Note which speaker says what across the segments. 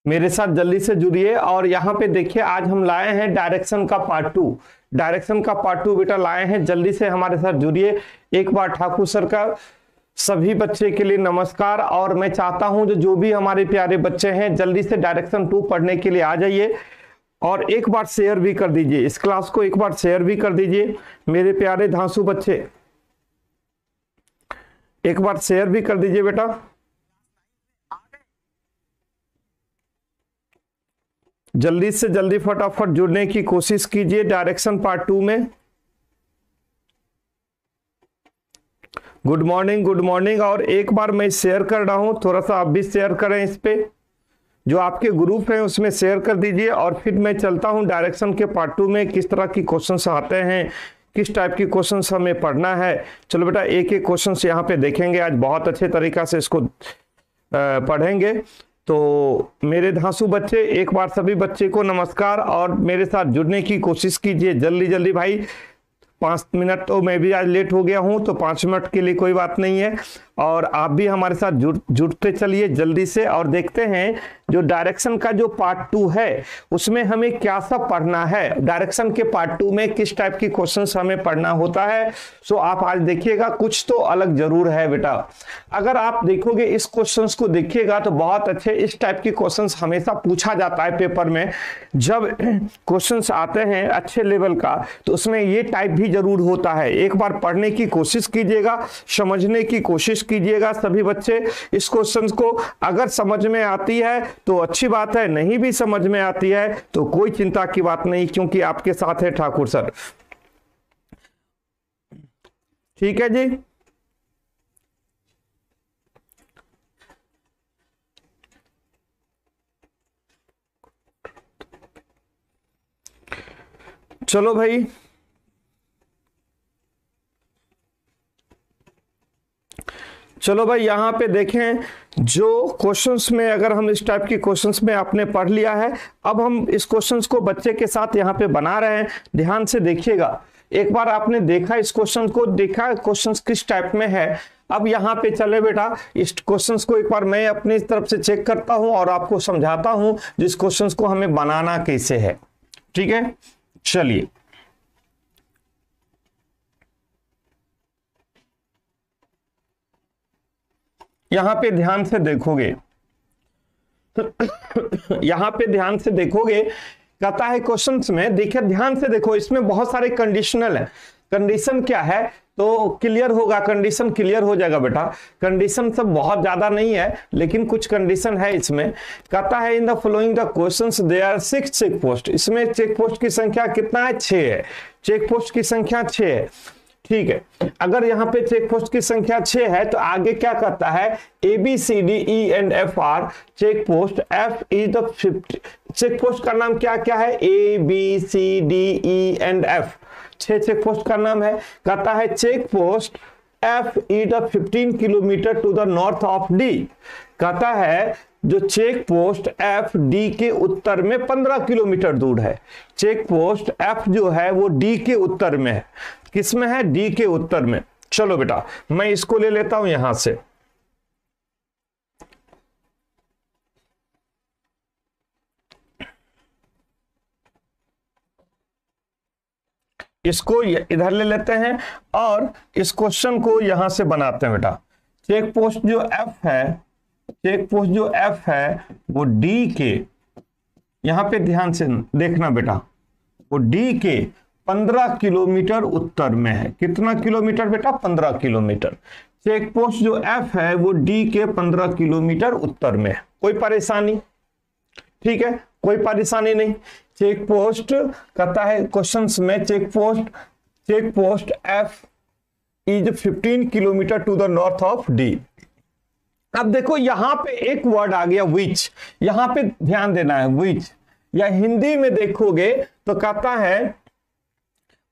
Speaker 1: मेरे साथ जल्दी से जुड़िए। और यहाँ पे देखिए आज हम लाए हैं डायरेक्शन का पार्ट 2, डायरेक्शन का पार्ट 2 बेटा लाए हैं। जल्दी से हमारे साथ जुड़िए। एक बार ठाकुर सर का सभी बच्चे के लिए नमस्कार। और मैं चाहता हूं जो भी हमारे प्यारे बच्चे हैं जल्दी से डायरेक्शन 2 पढ़ने के लिए आ जाइए और एक बार शेयर भी कर दीजिए, इस क्लास को एक बार शेयर भी कर दीजिए मेरे प्यारे धांसू बच्चे, एक बार शेयर भी कर दीजिए बेटा। जल्दी से जल्दी फटाफट जुड़ने की कोशिश कीजिए डायरेक्शन पार्ट 2 में। Good morning, good morning. और एक बार मैं शेयर कर रहा हूं, थोड़ा सा आप भी शेयर करें इस पे, जो आपके ग्रुप है उसमें शेयर कर दीजिए। और फिर मैं चलता हूं डायरेक्शन के पार्ट 2 में, किस तरह की क्वेश्चंस आते हैं, किस टाइप की क्वेश्चंस हमें पढ़ना है। चलो बेटा एक एक क्वेश्चंस यहाँ पे देखेंगे, आज बहुत अच्छे तरीका से इसको पढ़ेंगे। तो मेरे धांसू बच्चे एक बार सभी बच्चे को नमस्कार और मेरे साथ जुड़ने की कोशिश कीजिए जल्दी जल्दी भाई। 5 मिनट तो मैं भी आज लेट हो गया हूं, तो 5 मिनट के लिए कोई बात नहीं है। और आप भी हमारे साथ जुड़ते चलिए जल्दी से। और देखते हैं जो डायरेक्शन का जो पार्ट 2 है उसमें हमें क्या सब पढ़ना है, डायरेक्शन के पार्ट 2 में किस टाइप की क्वेश्चंस हमें पढ़ना होता है। सो आप आज देखिएगा, कुछ तो अलग जरूर है बेटा। अगर आप देखोगे इस क्वेश्चंस को देखिएगा तो बहुत अच्छे इस टाइप की क्वेश्चंस हमेशा पूछा जाता है पेपर में। जब क्वेश्चंस आते हैं अच्छे लेवल का तो उसमें ये टाइप भी जरूर होता है। एक बार पढ़ने की कोशिश कीजिएगा, समझने की कोशिश कीजिएगा सभी बच्चे इस क्वेश्चन को। अगर समझ में आती है तो अच्छी बात है, नहीं भी समझ में आती है तो कोई चिंता की बात नहीं, क्योंकि आपके साथ है ठाकुर सर। ठीक है जी। चलो भाई चलो भाई यहां पे देखें, जो क्वेश्चंस में अगर हम इस टाइप की क्वेश्चंस में आपने पढ़ लिया है, अब हम इस क्वेश्चंस को बच्चे के साथ यहां पे बना रहे हैं। ध्यान से देखिएगा, एक बार आपने देखा इस क्वेश्चन को, देखा क्वेश्चंस किस टाइप में है। अब यहाँ पे चले बेटा, इस क्वेश्चंस को एक बार मैं अपनी तरफ से चेक करता हूं और आपको समझाता हूं जिस क्वेश्चंस को हमें बनाना कैसे है। ठीक है, चलिए यहां पे ध्यान से देखोगे यहां पे ध्यान से देखोगे, कहता है क्वेश्चंस में, देखिए ध्यान से देखो, इसमें बहुत सारे कंडीशनल है। कंडीशन क्या है तो क्लियर होगा, कंडीशन क्लियर हो जाएगा बेटा। कंडीशन सब बहुत ज्यादा नहीं है लेकिन कुछ कंडीशन है इसमें। कहता है in the following the questions there are 6 check post. इसमें चेक पोस्ट की संख्या कितना है? 6 है। चेक पोस्ट की संख्या 6 है। ठीक है, अगर यहाँ पे चेक पोस्ट की संख्या 6 है तो आगे क्या कहता है? ABCDENFR check post, F is the 50। Check post का नाम क्या क्या है? ABCDENF 6 चेक पोस्ट का नाम है। कहता है check post F is the 15 kilometre to the north of D। कहता है जो चेक पोस्ट F D के उत्तर में 15 किलोमीटर दूर है। चेक पोस्ट F जो है वो D के उत्तर में है। किसमें है? D के उत्तर में। चलो बेटा मैं इसको ले लेता हूं यहां से। इसको इधर ले लेते हैं और इस क्वेश्चन को यहां से बनाते हैं बेटा। चेक पोस्ट जो F है, चेक पोस्ट जो F है वो D के, यहां पे ध्यान से देखना बेटा, वो D के 15 किलोमीटर उत्तर में है। कितना किलोमीटर बेटा? 15 किलोमीटर। चेक पोस्ट जो F है वो D के 15 किलोमीटर उत्तर में है। कोई परेशानी? ठीक है, कोई परेशानी नहीं। चेक पोस्ट कहता है क्वेश्चंस में check post F is 15 kilometre to the north of D। अब देखो यहां पे एक वर्ड आ गया विच, यहां पे ध्यान देना है विच, या हिंदी में देखोगे तो कहता है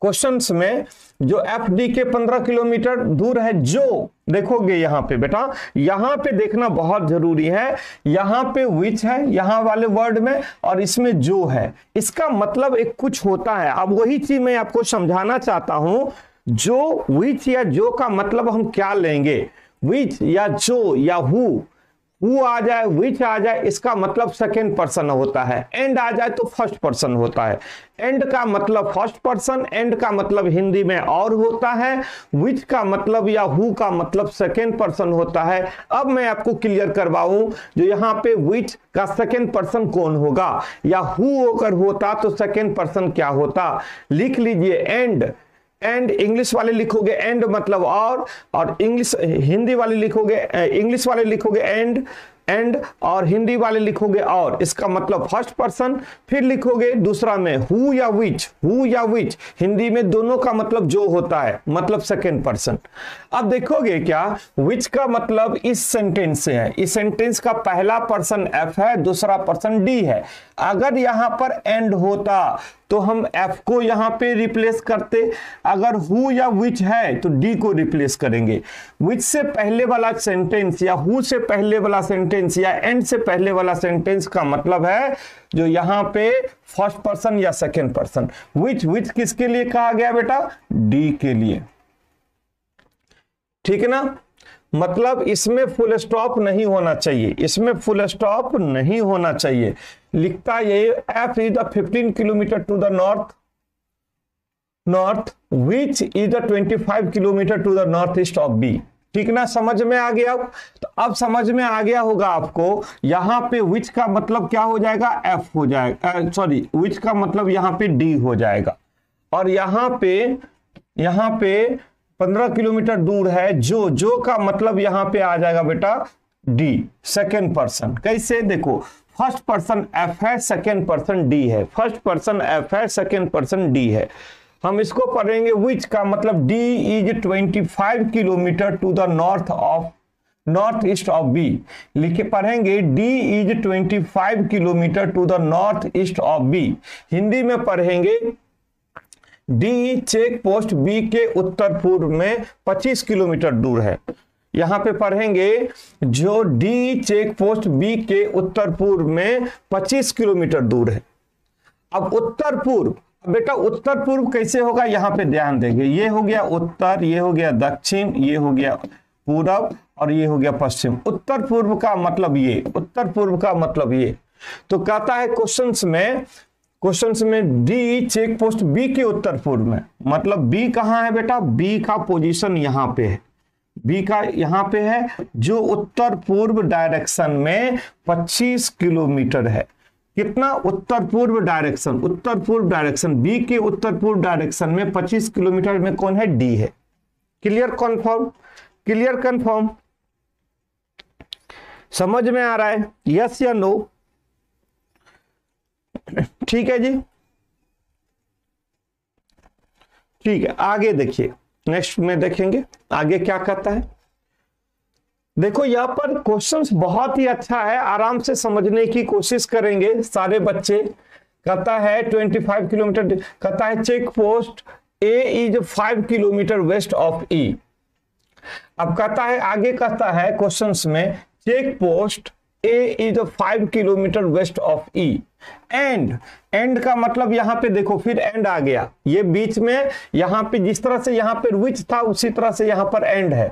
Speaker 1: क्वेश्चंस में जो FD के 15 किलोमीटर दूर है, जो देखोगे यहां पे बेटा, यहां पे देखना बहुत जरूरी है। यहां पे विच है यहां वाले वर्ड में और इसमें जो है, इसका मतलब एक कुछ होता है। अब वही चीज मैं आपको समझाना चाहता हूं, जो विच या जो का मतलब हम क्या लेंगे? विच या जो या हु हु आ जाए, विच आ जाए, इसका मतलब सेकेंड पर्सन होता है। एंड आ जाए तो फर्स्ट पर्सन होता है। एंड का मतलब फर्स्ट पर्सन, एंड का मतलब हिंदी में और होता है, विच का मतलब या हु का मतलब सेकेंड पर्सन होता है। अब मैं आपको क्लियर करवाऊं, जो यहाँ पे विच का सेकेंड पर्सन कौन होगा, या हु अगर होता तो सेकेंड पर्सन क्या होता। लिख लीजिए एंड। एंड इंग्लिश वाले लिखोगे एंड मतलब और इंग्लिश हिंदी वाले लिखोगे, इंग्लिश वाले लिखोगे एंड और हिंदी वाले लिखोगे और, इसका मतलब फर्स्ट पर्सन। फिर लिखोगे दूसरा में हु या विच, हिंदी में दोनों का मतलब जो होता है, मतलब सेकेंड पर्सन। अब देखोगे क्या, विच का मतलब इस सेंटेंस से है, इस सेंटेंस का पहला पर्सन एफ है, दूसरा पर्सन डी है। अगर यहां पर एंड होता तो हम एफ को यहां पे रिप्लेस करते, अगर हु या विच है तो डी को रिप्लेस करेंगे। विच से पहले वाला सेंटेंस या हु से पहले वाला सेंटेंस या एंड से पहले वाला सेंटेंस का मतलब है जो यहां पे फर्स्ट पर्सन या सेकेंड पर्सन। विच किसके लिए कहा गया बेटा, डी के लिए, ठीक है ना। मतलब इसमें फुल स्टॉप नहीं होना चाहिए, इसमें फुल स्टॉप नहीं होना चाहिए। लिखता ये F is the 15 kilometre to the north which is the 25 kilometre to the north east of B. ठीक ना, समझ में आ गया। तो अब समझ में आ गया होगा आपको, यहां पे विच का मतलब क्या हो जाएगा, एफ हो जाएगा, सॉरी विच का मतलब यहां पे डी हो जाएगा। और यहां पे 15 किलोमीटर दूर है, जो का मतलब यहां पे आ जाएगा बेटा डी, सेकेंड पर्सन। कैसे, देखो फर्स्ट पर्सन एफ है, सेकेंड पर्सन डी है, फर्स्ट पर्सन एफ है, सेकेंड पर्सन डी है। हम इसको पढ़ेंगे विच का मतलब D is 25 kilometre to the north east of B. लिखे पढ़ेंगे D is 25 kilometre to the north east of B. Hindi में पढ़ेंगे डी चेक पोस्ट बी के उत्तर पूर्व में 25 किलोमीटर दूर है। यहां पे पढ़ेंगे जो डी चेक पोस्ट बी के उत्तर पूर्व में 25 किलोमीटर दूर है। अब उत्तर पूर्व, बेटा उत्तर पूर्व कैसे होगा, यहां पे ध्यान देंगे। ये हो गया उत्तर, ये हो गया दक्षिण, ये हो गया पूरब और ये हो गया पश्चिम। उत्तर पूर्व का मतलब ये, उत्तर पूर्व का मतलब ये। तो कहता है क्वेश्चंस में डी चेक पोस्ट बी के उत्तर पूर्व में, मतलब बी कहां है बेटा, बी का पोजीशन यहां पे है, बी का यहां पे है, जो उत्तर पूर्व डायरेक्शन में 25 किलोमीटर है। कितना, उत्तर पूर्व डायरेक्शन बी के उत्तर पूर्व डायरेक्शन में 25 किलोमीटर में कौन है, डी है। क्लियर कंफर्म, समझ में आ रहा है, यस या नो। ठीक है जी, ठीक है, आगे देखिए, नेक्स्ट में देखेंगे आगे क्या कहता है। देखो यहां पर क्वेश्चंस बहुत ही अच्छा है, आराम से समझने की कोशिश करेंगे सारे बच्चे। कहता है 25 किलोमीटर, कहता है check post A is 5 kilometre west of E. अब कहता है, आगे कहता है क्वेश्चंस में check post A is 5 kilometre west of E. And का मतलब यहां पे देखो फिर एंड आ गया, ये बीच में, यहां पे जिस तरह से यहां पे विच था उसी तरह से यहां पर एंड है।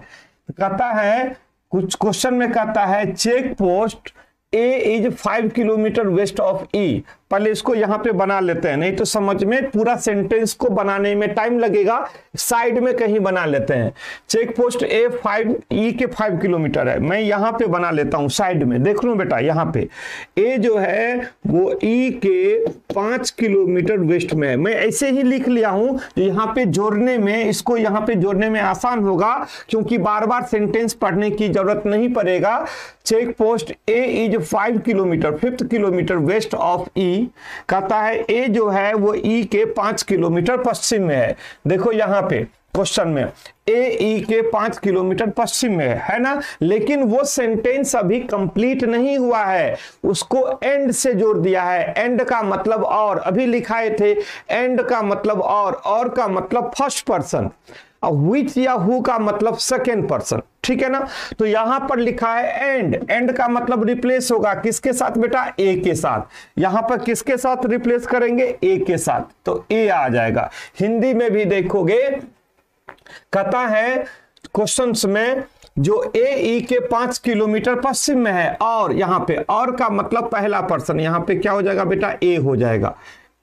Speaker 1: कहता है कुछ क्वेश्चन में कहता है check post A is 5 kilometre west of E. पहले इसको यहां पे बना लेते हैं, नहीं तो समझ में पूरा सेंटेंस को बनाने में टाइम लगेगा, साइड में कहीं बना लेते हैं। चेक पोस्ट ए 5 ई के 5 किलोमीटर है, मैं यहां पे बना लेता हूं साइड में, देख लो बेटा यहां पे ए जो है वो ई के 5 किलोमीटर वेस्ट में है। मैं ऐसे ही लिख लिया हूं, यहां पे जोड़ने में, इसको यहां पे जोड़ने में आसान होगा, क्योंकि बार बार सेंटेंस पढ़ने की जरूरत नहीं पड़ेगा। Check post A is 5 kilometre, 5 kilometre west of E. कहता है ए जो है वो ई के 5 किलोमीटर पश्चिम में है। देखो यहां पे क्वेश्चन में ए ई के 5 किलोमीटर पश्चिम में है ना, लेकिन वो सेंटेंस अभी कंप्लीट नहीं हुआ है, उसको एंड से जोड़ दिया है। एंड का मतलब और, अभी लिखाए थे एंड का मतलब और का मतलब फर्स्ट पर्सन, विच या हु का मतलब सेकेंड पर्सन। ठीक है ना, तो यहां पर लिखा है एंड का मतलब रिप्लेस होगा किसके साथ बेटा, ए के साथ। यहां पर किसके साथ रिप्लेस करेंगे, ए के साथ, तो ए आ जाएगा। हिंदी में भी देखोगे कहता है क्वेश्चंस में जो ए ई के 5 किलोमीटर पश्चिम में है। और यहां पे और का मतलब पहला पर्सन, यहां पे क्या हो जाएगा बेटा, ए हो जाएगा।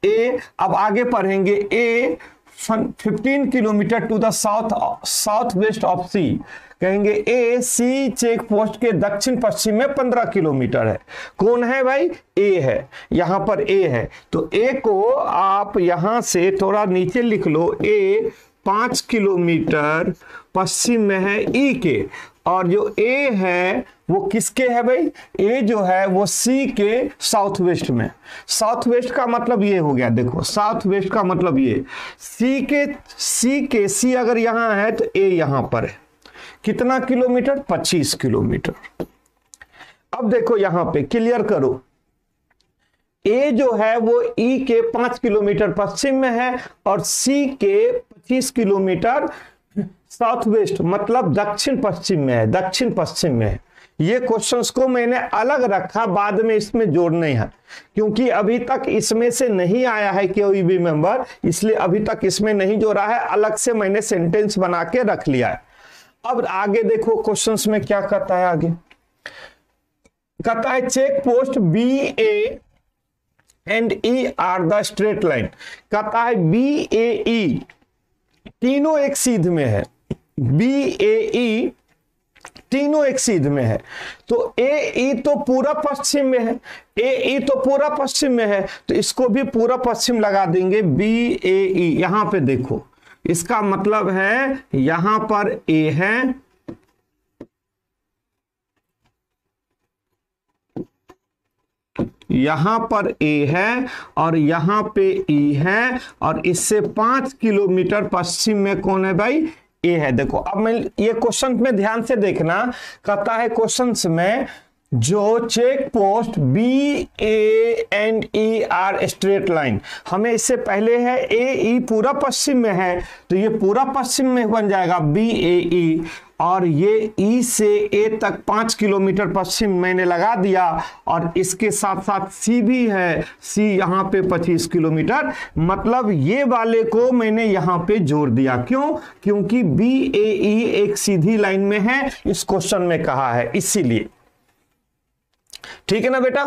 Speaker 1: ए, अब आगे पढ़ेंगे, A 15 kilometre to the south west of C, कहेंगे ए सी चेक पोस्ट के दक्षिण पश्चिम में 15 किलोमीटर है। कौन है भाई, ए है, यहां पर ए है। तो ए को आप यहां से थोड़ा नीचे लिख लो, ए 5 किलोमीटर पश्चिम में है ई के, और जो ए है वो किसके है भाई, ए जो है वो सी के साउथ वेस्ट में। साउथ वेस्ट का मतलब ये हो गया, देखो साउथ वेस्ट का मतलब ये, सी अगर यहां है तो ए यहां पर है। कितना किलोमीटर, 25 किलोमीटर। अब देखो यहां पे क्लियर करो, ए जो है वो ई के 5 किलोमीटर पश्चिम में है और सी के 25 किलोमीटर साउथ वेस्ट मतलब दक्षिण पश्चिम में है, दक्षिण पश्चिम में है। ये क्वेश्चंस को मैंने अलग रखा, बाद में इसमें जोड़ने हैं, क्योंकि अभी तक इसमें से नहीं आया है कोई भी मेंबर, इसलिए अभी तक इसमें नहीं जोड़ा है, अलग से मैंने सेंटेंस बना के रख लिया है। अब आगे देखो क्वेश्चंस में क्या कहता है, आगे कहता है check post B A and E are the straight line. कहता है बी ए ई तीनों एक सीध में है, बी ए ई तीनों एक सीध में है। तो ए ई तो पूरा पश्चिम में है, ए ई तो पूरा पश्चिम में है, तो इसको भी पूरा पश्चिम लगा देंगे, बी ए ई। यहां पे देखो, इसका मतलब है यहां पर ए है, यहां पर ए है और यहां पे ई है, और इससे 5 किलोमीटर पश्चिम में कौन है भाई, ए है। देखो अब मैं ये क्वेश्चन में ध्यान से देखना, कहता है क्वेश्चंस में जो check post B A and E are straight line, हमें इससे पहले है ए ई पूरा पश्चिम में है, तो ये पूरा पश्चिम में बन जाएगा बी ए ई, और ये ई से ए तक 5 किलोमीटर पश्चिम मैंने लगा दिया, और इसके साथ साथ सी भी है, सी यहाँ पे 25 किलोमीटर, मतलब ये वाले को मैंने यहाँ पे जोड़ दिया। क्यों, क्योंकि बी ए ई एक सीधी लाइन में है, इस क्वेश्चन में कहा है, इसीलिए। ठीक है ना बेटा।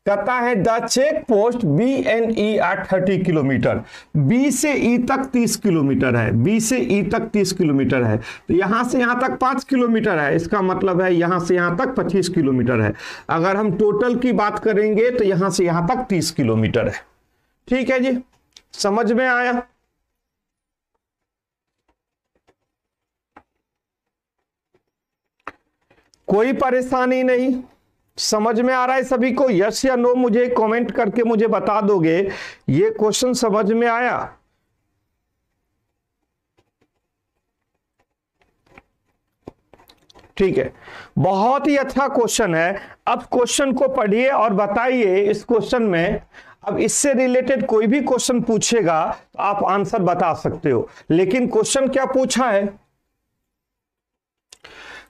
Speaker 1: कहता है the check post B and E are 30 kilometre, B से ई तक 30 किलोमीटर है, बी से ई तक 30 किलोमीटर है, तो यहां से यहां तक 5 किलोमीटर है, इसका मतलब है यहां से यहां तक 25 किलोमीटर है। अगर हम टोटल की बात करेंगे तो यहां से यहां तक 30 किलोमीटर है। ठीक है जी, समझ में आया। कोई परेशानी नहीं, समझ में आ रहा है सभी को, यस या नो मुझे कमेंट करके मुझे बता दोगे ये क्वेश्चन समझ में आया। ठीक है, बहुत ही अच्छा क्वेश्चन है। अब क्वेश्चन को पढ़िए और बताइए इस क्वेश्चन में, अब इससे रिलेटेड कोई भी क्वेश्चन पूछेगा तो आप आंसर बता सकते हो, लेकिन क्वेश्चन क्या पूछा है,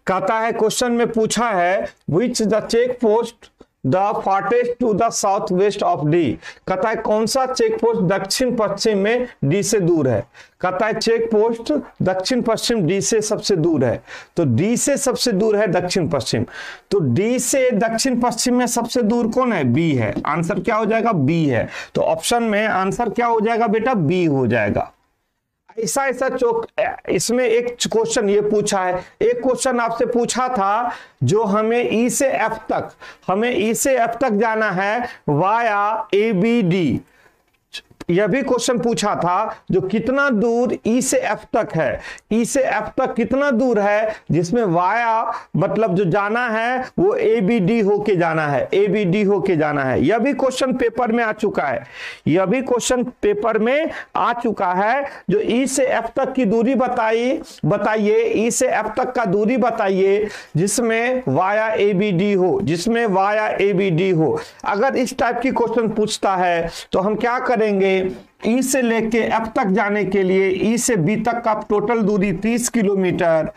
Speaker 1: कहता है क्वेश्चन में पूछा है which the check post the farthest to the south west of D. कहता है कौन सा चेक पोस्ट दक्षिण पश्चिम में डी से दूर है। कहता है चेक पोस्ट दक्षिण पश्चिम डी से सबसे दूर है, तो डी से सबसे दूर है दक्षिण पश्चिम, तो डी से दक्षिण पश्चिम में सबसे दूर कौन है, बी है। आंसर क्या हो जाएगा, बी है। तो ऑप्शन में आंसर क्या हो जाएगा बेटा, बी हो जाएगा। ऐसा ऐसा इसमें एक क्वेश्चन ये पूछा है, एक क्वेश्चन आपसे पूछा था जो हमें ई से एफ तक, हमें ई से एफ तक जाना है वाया ए बी डी, यह भी क्वेश्चन पूछा था जो कितना दूर ई से एफ तक है, ई से एफ तक कितना दूर है, जिसमें वाया मतलब जो जाना है वो ए बी डी होके जाना है, ए बी डी होके जाना है। यह भी क्वेश्चन पेपर में आ चुका है, यह भी क्वेश्चन पेपर में आ चुका है। जो ई से एफ तक की दूरी बताइए, ई से एफ तक का दूरी बताइए जिसमें वाया ए बी डी हो, जिसमें वाया ए बी डी हो। अगर इस टाइप की क्वेश्चन पूछता है तो हम क्या करेंगे, ई से लेके एफ तक जाने के लिए ई से बी तक का टोटल दूरी 30 किलोमीटर,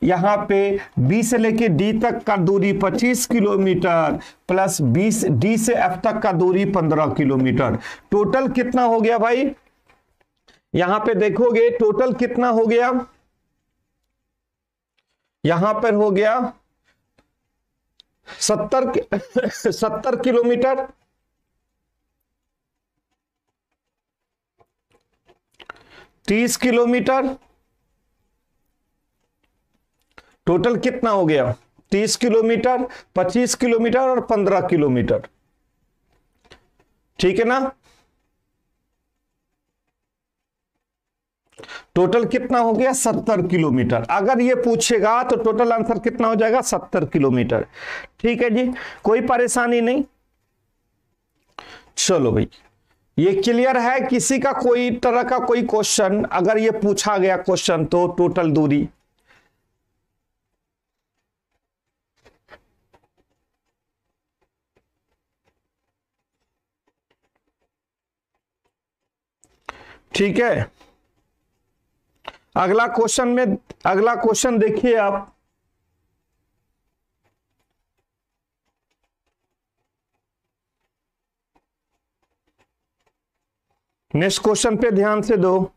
Speaker 1: यहां पे बी से लेके डी तक का दूरी 25 किलोमीटर प्लस डी से एफ तक का दूरी 15 किलोमीटर, टोटल कितना हो गया भाई, यहां पे देखोगे टोटल कितना हो गया, यहां पर हो गया 70 किलोमीटर, 30 किलोमीटर, टोटल कितना हो गया? 30 किलोमीटर, 25 किलोमीटर और 15 किलोमीटर। ठीक है ना? टोटल कितना हो गया? 70 किलोमीटर। अगर ये पूछेगा तो टोटल आंसर कितना हो जाएगा? 70 किलोमीटर। ठीक है जी, कोई परेशानी नहीं। चलो भाई, ये क्लियर है? किसी का कोई तरह का कोई क्वेश्चन अगर ये पूछा गया क्वेश्चन तो टोटल दूरी। ठीक है, अगला क्वेश्चन देखिए आप। नेक्स्ट क्वेश्चन पे ध्यान से दो।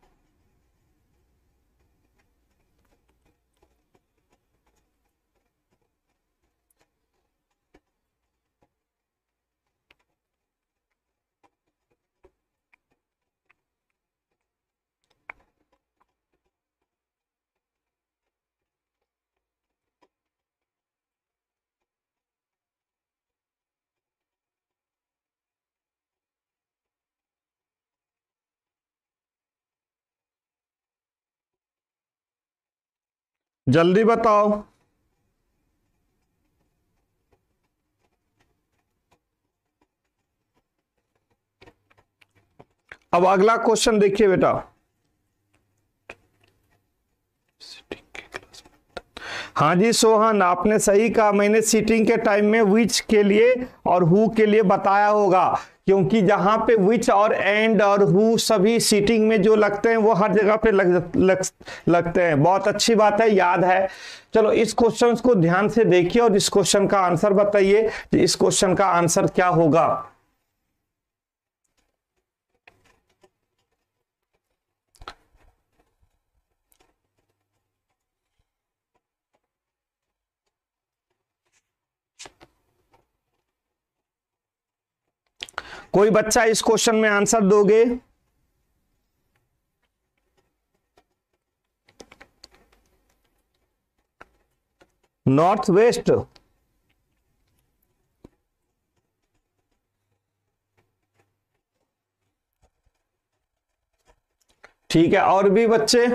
Speaker 1: जल्दी बताओ। अब अगला क्वेश्चन देखिए बेटा। हाँ जी सोहन, आपने सही कहा। मैंने सीटिंग के टाइम में विच के लिए और हु के लिए बताया होगा, क्योंकि जहां पे विच और एंड और हु सभी सीटिंग में जो लगते हैं वो हर जगह पे लगते हैं। बहुत अच्छी बात है, याद है। चलो इस क्वेश्चन को ध्यान से देखिए और इस क्वेश्चन का आंसर बताइए। इस क्वेश्चन का आंसर क्या होगा? कोई बच्चा इस क्वेश्चन में आंसर दोगे? North west. ठीक है, और भी बच्चे?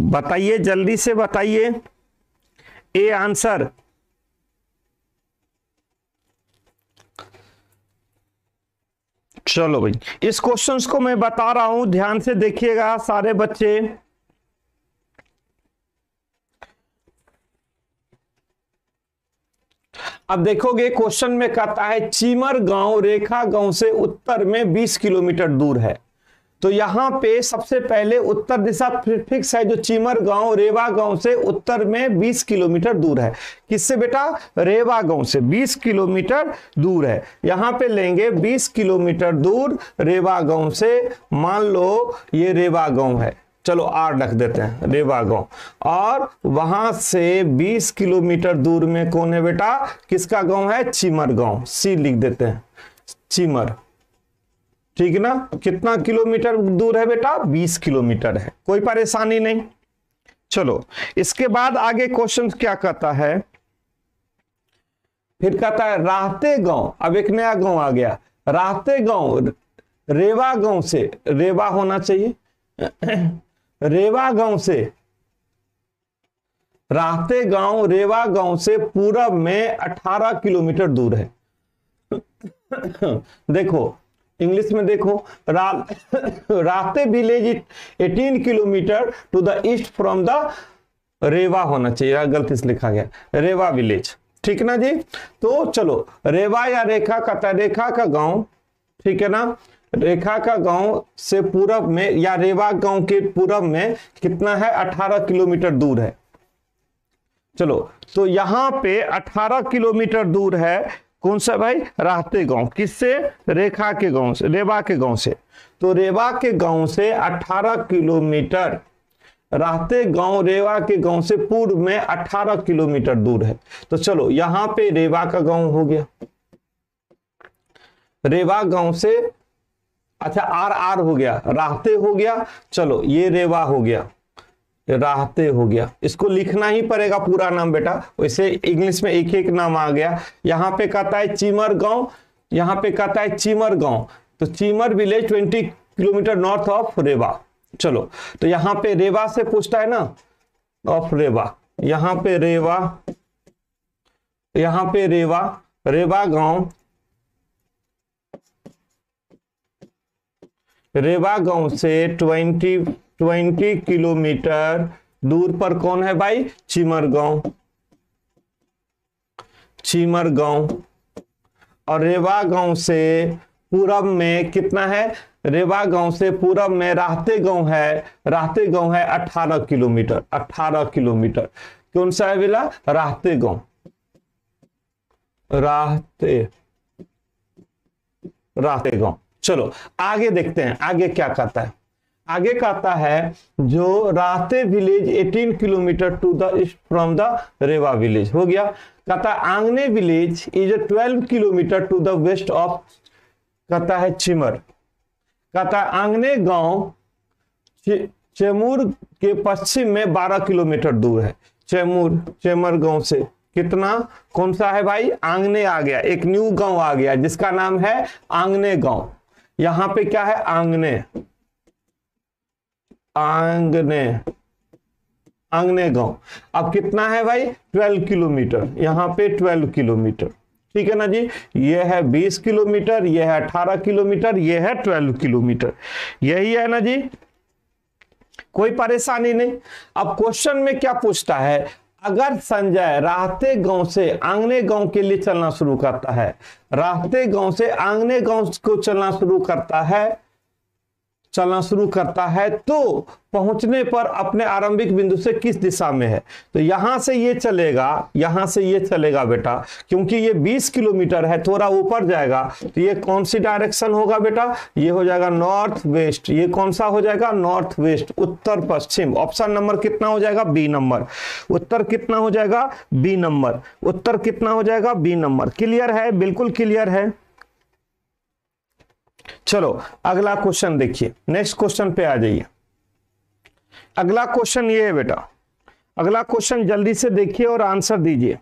Speaker 1: बताइए, जल्दी से बताइए ए आंसर। चलो भाई, इस क्वेश्चंस को मैं बता रहा हूं, ध्यान से देखिएगा सारे बच्चे। अब देखोगे क्वेश्चन में कहता है चीमर गांव रेखा गांव से उत्तर में 20 किलोमीटर दूर है। तो यहां पे सबसे पहले उत्तर दिशा फिक्स है, जो चीमर गांव रेवा गांव से उत्तर में 20 किलोमीटर दूर है। किससे बेटा? रेवा गांव से 20 किलोमीटर दूर है। यहां पे लेंगे 20 किलोमीटर दूर रेवा गांव से। मान लो ये रेवा गांव है, चलो आर रख देते हैं, रेवा गांव। और वहां से 20 किलोमीटर दूर में कौन है बेटा? किसका गांव है? चीमर गांव। सी लिख देते हैं, चीमर। ठीक है ना? कितना किलोमीटर दूर है बेटा? 20 किलोमीटर है। कोई परेशानी नहीं। चलो इसके बाद आगे क्वेश्चन क्या कहता है? फिर कहता है राहते गांव। अब एक नया गांव आ गया, राहते गांव रेवा गांव से, रेवा होना चाहिए, रेवा गांव से, राहते गांव रेवा गांव से पूरब में 18 किलोमीटर दूर है। देखो इंग्लिश में देखो, Rahate village 18 kilometre to the east from the Rewa होना चाहिए, गलती से लिखा गया, रेवा विलेज। ठीक ना जी? तो चलो रेवा या रेखा का, रेखा का गांव, ठीक है ना, रेखा का गांव से पूरब में या रेवा गांव के पूरब में कितना है? 18 किलोमीटर दूर है। चलो तो यहां पे 18 किलोमीटर दूर है। कौन सा भाई? राहते गांव। किससे? रेखा के गांव से, रेवा के गांव से। तो रेवा के गांव से 18 किलोमीटर, राहते गांव रेवा के गांव से पूर्व में 18 किलोमीटर दूर है। तो चलो यहां पे रेवा का गांव हो गया, रेवा गांव से, अच्छा आर आर हो गया, राहते हो गया, चलो ये रेवा हो गया, राहते हो गया। इसको लिखना ही पड़ेगा पूरा नाम बेटा, वैसे इंग्लिश में एक एक नाम आ गया। यहां पे कहता है चीमर गांव, यहां पे कहता है चीमर गांव, तो चीमर विलेज 20 किलोमीटर नॉर्थ ऑफ रेवा। चलो तो यहां पे रेवा से पूछता है ना, ऑफ रेवा, यहां पे रेवा, यहां पे रेवा, रेवा गांव, रेवा गांव से 20 किलोमीटर दूर पर कौन है भाई? चीमर गांव, चीमर गांव। और रेवा गांव से पूरब में कितना है? रेवा गांव से पूरब में राहते गांव है, राहते गांव है 18 किलोमीटर, 18 किलोमीटर। कौन सा है बेला? राहते गांव, राहते, राहते गांव। चलो आगे देखते हैं आगे क्या कहता है। आगे कहता है जो Rahate village 18 kilometre to the east from the Rewa village हो गया। कहता है Angane village is 12 kilometre to the west of, कहता है चिमर। कहता है आंगने गांव चेमूर के पश्चिम में 12 किलोमीटर दूर है। चेमूर, चेमर गांव से कितना, कौन सा है भाई? आंगने आ गया, एक न्यू गांव आ गया जिसका नाम है आंगने गांव। यहां पे क्या है? आंगने, आंगने, आंगने गांव। अब कितना है भाई? 12 किलोमीटर, यहां पे 12 किलोमीटर, ठीक है ना जी। ये है 20 किलोमीटर, ये है 18 किलोमीटर, ये है 12 किलोमीटर, यही है ना जी, कोई परेशानी नहीं। अब क्वेश्चन में क्या पूछता है? अगर संजय राहते गांव से आंगने गांव के लिए चलना शुरू करता है, राहते गांव से आंगने गांव को चलना शुरू करता है, चलना शुरू करता है, तो पहुंचने पर अपने आरंभिक बिंदु से किस दिशा में है? तो यहां से ये चलेगा, यहां से ये चलेगा बेटा, क्योंकि ये 20 किलोमीटर है, थोड़ा ऊपर जाएगा, तो ये कौन सी डायरेक्शन होगा बेटा? ये हो जाएगा नॉर्थ वेस्ट। ये कौन सा हो जाएगा? नॉर्थ वेस्ट, उत्तर पश्चिम। ऑप्शन नंबर कितना हो जाएगा? B number. उत्तर कितना हो जाएगा? B number. उत्तर कितना हो जाएगा? B number. क्लियर है? बिल्कुल क्लियर है। चलो अगला क्वेश्चन देखिए, नेक्स्ट क्वेश्चन पे आ जाइए। अगला क्वेश्चन ये है बेटा, अगला क्वेश्चन जल्दी से देखिए और आंसर दीजिए।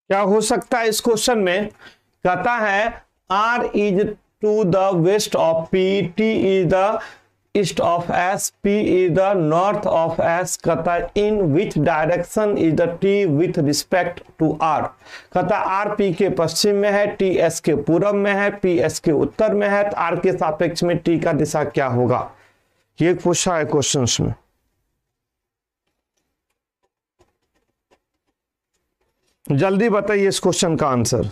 Speaker 1: क्या हो सकता है इस क्वेश्चन में? कहता है R is to the west of P, T is the east of S, P is the north of S। कहता है in which direction is the T with respect to R। कहता है R P के पश्चिम में है, T S के पूरब में है, P S के उत्तर में है, तो R के सापेक्ष में T का दिशा क्या होगा? ये पूछा है क्वेश्चन में। जल्दी बताइए इस क्वेश्चन का आंसर।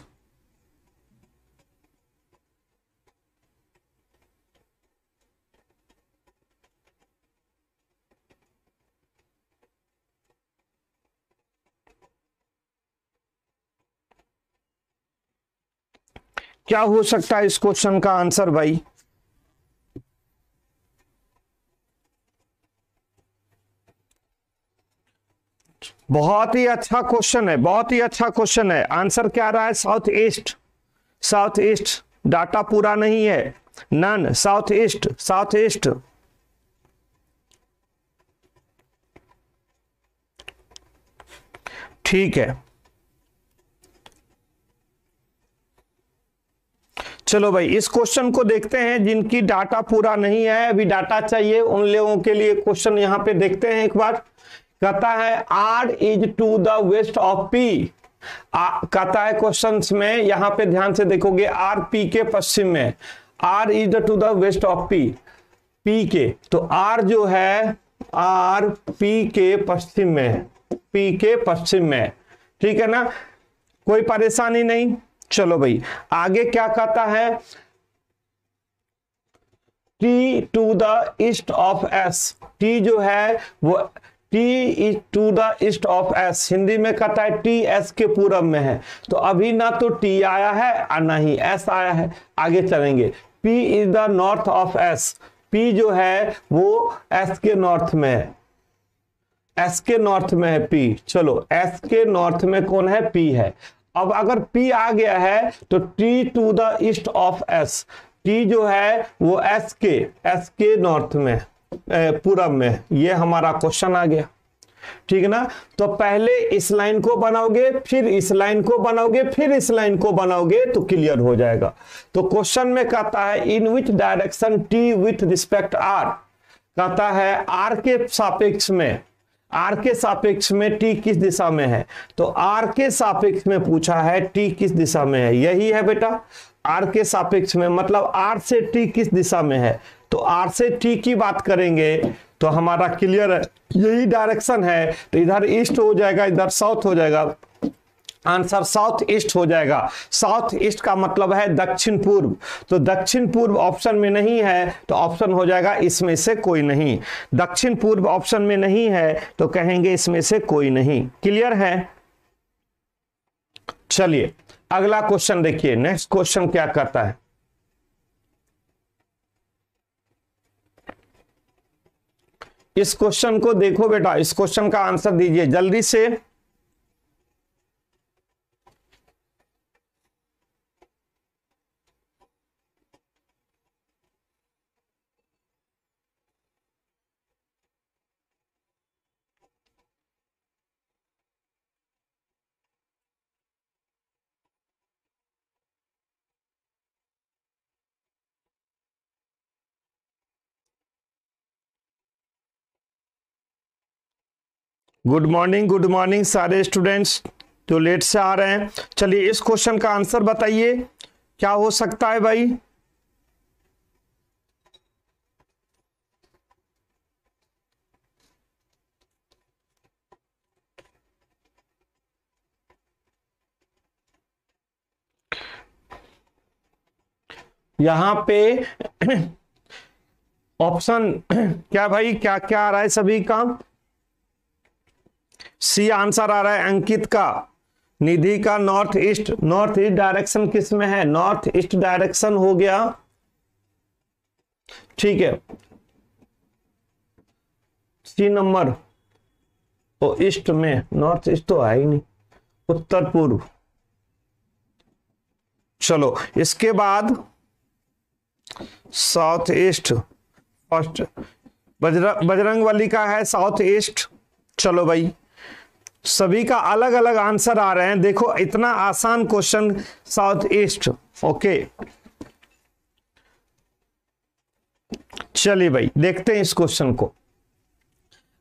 Speaker 1: क्या हो सकता है इस क्वेश्चन का आंसर भाई? बहुत ही अच्छा क्वेश्चन है, बहुत ही अच्छा क्वेश्चन है। आंसर क्या रहा है? South east, south east. Data पूरा नहीं है, none, south east, south east. ठीक है, चलो भाई इस क्वेश्चन को देखते हैं, जिनकी डाटा पूरा नहीं है, अभी डाटा चाहिए, उन लोगों के लिए क्वेश्चन यहां पे देखते हैं एक बार। कहता है R is to the west of P। कहता है क्वेश्चन में, यहां पे ध्यान से देखोगे, R P के पश्चिम में, R is to the west of P, P के, तो R जो है R P के पश्चिम में, P के पश्चिम में, ठीक है ना, कोई परेशानी नहीं। चलो भाई आगे क्या कहता है, T to the east of S, T जो है वो T is to the east of S, हिंदी में कहता है T S के पूरब में है। तो अभी ना तो T आया है और ना ही S आया है, आगे चलेंगे। P is the north of S, P जो है वो S के नॉर्थ में है, S के नॉर्थ में है P। चलो S के नॉर्थ में कौन है, P है। अब अगर P आ गया है तो T to the east of S, T जो है वो S के नॉर्थ में, पूरब में, ये हमारा क्वेश्चन आ गया, ठीक है ना। तो पहले इस लाइन को बनाओगे, फिर इस लाइन को बनाओगे, फिर इस लाइन को बनाओगे तो क्लियर हो जाएगा। तो क्वेश्चन में कहता है in which direction T with respect R, कहता है R के सापेक्ष में, R के सापेक्ष में T किस दिशा में है, तो R के सापेक्ष में पूछा है T किस दिशा में है, यही है बेटा, R के सापेक्ष में, मतलब R से T किस दिशा में है, तो R से T की बात करेंगे तो हमारा क्लियर है, यही डायरेक्शन है, तो इधर ईस्ट हो जाएगा, इधर साउथ हो जाएगा, आंसर साउथ ईस्ट हो जाएगा। साउथ ईस्ट का मतलब है दक्षिण पूर्व, तो दक्षिण पूर्व ऑप्शन में नहीं है तो ऑप्शन हो जाएगा इसमें से कोई नहीं। दक्षिण पूर्व ऑप्शन में नहीं है तो कहेंगे इसमें से कोई नहीं। क्लियर है? चलिए अगला क्वेश्चन देखिए, नेक्स्ट क्वेश्चन क्या करता है। इस क्वेश्चन को देखो बेटा, इस क्वेश्चन का आंसर दीजिए जल्दी से। गुड मॉर्निंग सारे स्टूडेंट्स जो लेट से आ रहे हैं। चलिए इस क्वेश्चन का आंसर बताइए क्या हो सकता है भाई। यहां पे ऑप्शन क्या भाई, क्या क्या आ रहा है सभी का? सी आंसर आ रहा है अंकित का, निधि का north east. North east direction किस में है? नॉर्थ ईस्ट डायरेक्शन हो गया, ठीक है। सी नंबर तो ईस्ट में, नॉर्थ ईस्ट तो है ही नहीं, उत्तर पूर्व। चलो इसके बाद साउथ ईस्ट, फर्स्ट बजरंगबली का है साउथ ईस्ट। चलो भाई सभी का अलग अलग आंसर आ रहे हैं, देखो इतना आसान क्वेश्चन, साउथ ईस्ट। ओके चलिए भाई देखते हैं इस क्वेश्चन को।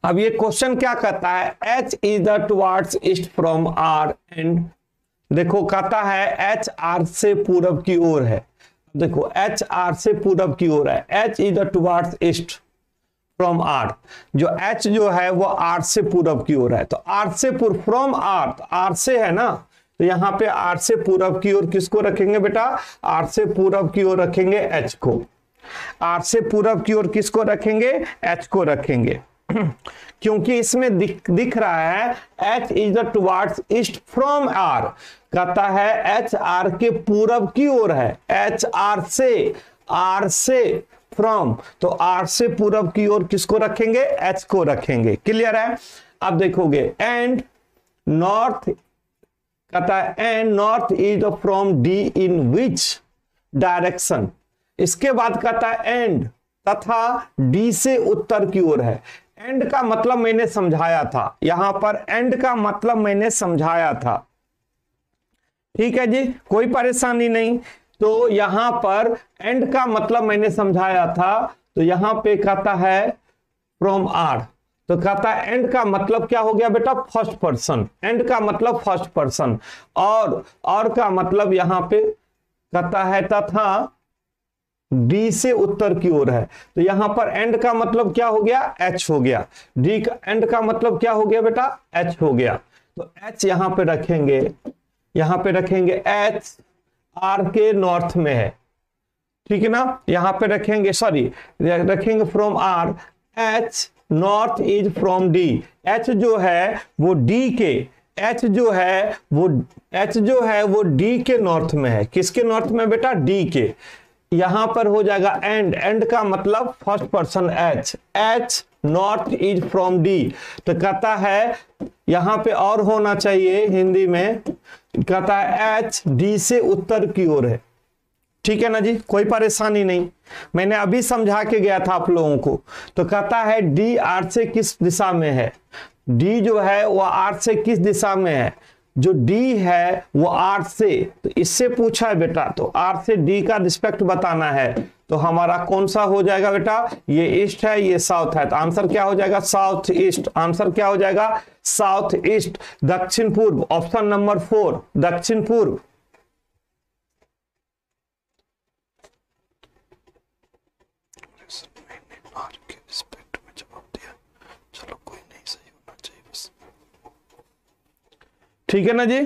Speaker 1: अब ये क्वेश्चन क्या कहता है, H is the towards east from R and, देखो कहता है H R से पूरब की ओर है। देखो H R से पूरब की ओर है, H is the towards east from R, जो H जो है वो R से पूरब की ओर है। तो R से पूर्व, फ्रॉम R, तो R से है ना, तो यहां पे R से पूरब की ओर किसको रखेंगे बेटा? R से पूरब की ओर रखेंगे H को। R से पूरब की ओर किसको रखेंगे? H को रखेंगे क्योंकि इसमें दिख रहा है H is the towards east from R, कहता है H R के पूरब की ओर है, H R से फ्रॉम, तो R से पूरब की ओर किसको रखेंगे? H को रखेंगे। क्लियर है? अब देखोगे एंड नॉर्थ, कहता है and north is from D in which direction. इसके बाद कहता है एंड तथा D से उत्तर की ओर है। एंड का मतलब मैंने समझाया था, यहां पर एंड का मतलब मैंने समझाया था, ठीक है जी, कोई परेशानी नहीं। तो यहां पर एंड का मतलब मैंने समझाया था, तो यहां पे कहता है फ्रॉम आर, तो कहता है एंड का मतलब क्या हो गया बेटा, फर्स्ट पर्सन, एंड का मतलब फर्स्ट पर्सन, और का मतलब यहां पे कहता है तथा डी से उत्तर की ओर है, तो यहां पर एंड का मतलब क्या हो गया, एच हो गया, डी का एंड का मतलब क्या हो गया बेटा, एच हो गया, तो एच यहां पे रखेंगे, यहां पे रखेंगे एच, आर के नॉर्थ में है, ठीक है ना, यहां पे रखेंगे, सॉरी रखेंगे from R, H north is from D, H जो है वो डी के, एच जो है वो डी के नॉर्थ में है, किसके नॉर्थ में बेटा, डी के, यहां पर हो जाएगा एंड, एंड का मतलब first person H, H north is from D, तो कहता है यहां पे और होना चाहिए हिंदी में, कहता है एच डी से उत्तर की ओर है, ठीक है ना जी, कोई परेशानी नहीं, मैंने अभी समझा के गया था आप लोगों को, तो कहता है डी आर से किस दिशा में है, डी जो है वो आर से किस दिशा में है, जो डी है वो आर से, तो इससे पूछा है बेटा, तो आर से डी का रिस्पेक्ट बताना है, तो हमारा कौन सा हो जाएगा बेटा, ये ईस्ट है ये साउथ है, तो आंसर क्या हो जाएगा, साउथ ईस्ट, आंसर क्या हो जाएगा, साउथ ईस्ट, दक्षिण पूर्व, ऑप्शन नंबर 4 दक्षिण पूर्व। ठीक है ना जी,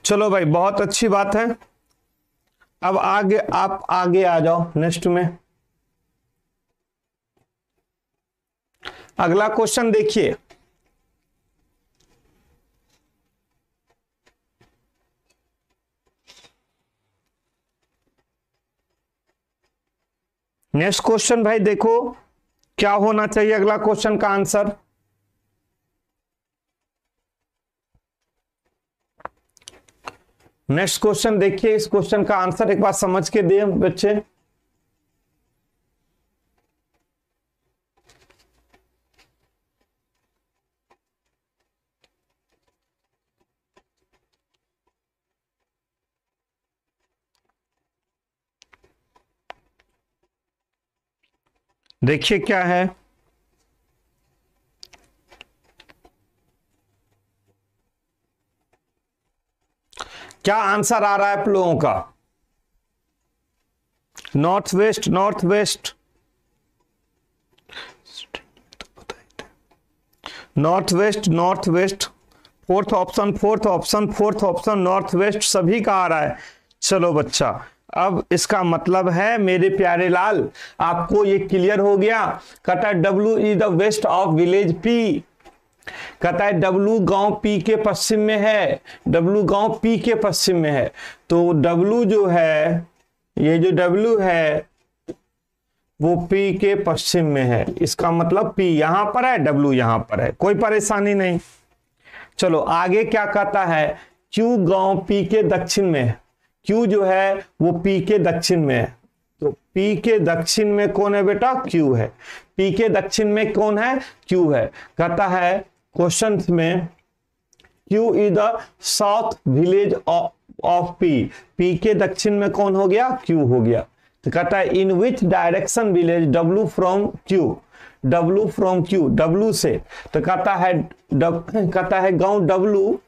Speaker 1: चलो भाई बहुत अच्छी बात है, अब आगे आप आगे आ जाओ नेक्स्ट में, अगला क्वेश्चन देखिए, नेक्स्ट क्वेश्चन भाई देखो क्या होना चाहिए अगला क्वेश्चन का आंसर, नेक्स्ट क्वेश्चन देखिए, इस क्वेश्चन का आंसर एक बार समझ के दिए बच्चे, देखिए क्या है, क्या आंसर आ रहा है आप लोगों का, north west, north west, north west, north west, fourth option, fourth option, fourth option north west सभी का आ रहा है। चलो बच्चा, अब इसका मतलब है मेरे प्यारे लाल आपको ये क्लियर हो गया, कहता है W is the west of village P, कहता है डब्ल्यू गांव पी के पश्चिम में है, डब्ल्यू गांव पी के पश्चिम में है, तो डब्ल्यू जो है, ये जो डब्ल्यू है वो पी के पश्चिम में है, इसका मतलब पी यहां पर है, डब्ल्यू यहां पर है, कोई परेशानी नहीं। चलो आगे क्या कहता है, क्यू गांव पी के दक्षिण में है, क्यू जो है वो पी के दक्षिण में है, तो पी के दक्षिण में कौन है बेटा, क्यू है, पी के दक्षिण में कौन है, क्यू है, कहता है क्वेश्चन में Q is the south village of P, P के दक्षिण में कौन हो गया, क्यू हो गया, तो कहता है in which direction village W from Q, W from Q, W से, तो कहता है गांव डब्ल्यू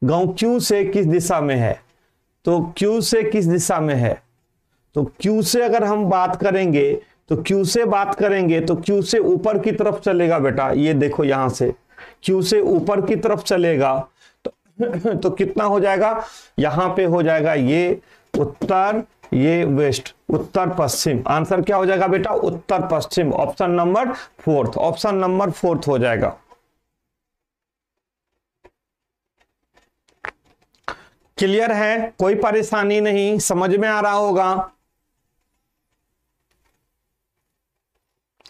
Speaker 1: गांव क्यू से किस दिशा में है, तो क्यू से किस दिशा में है, तो क्यू से अगर हम बात करेंगे तो क्यू से बात करेंगे तो क्यू से ऊपर की तरफ चलेगा बेटा, ये देखो यहां से क्यू से ऊपर की तरफ चलेगा, तो कितना हो जाएगा, यहां पे हो जाएगा ये उत्तर, ये वेस्ट, उत्तर पश्चिम, आंसर क्या हो जाएगा बेटा, उत्तर पश्चिम, ऑप्शन नंबर 4, ऑप्शन नंबर 4 हो जाएगा। क्लियर है, कोई परेशानी नहीं, समझ में आ रहा होगा।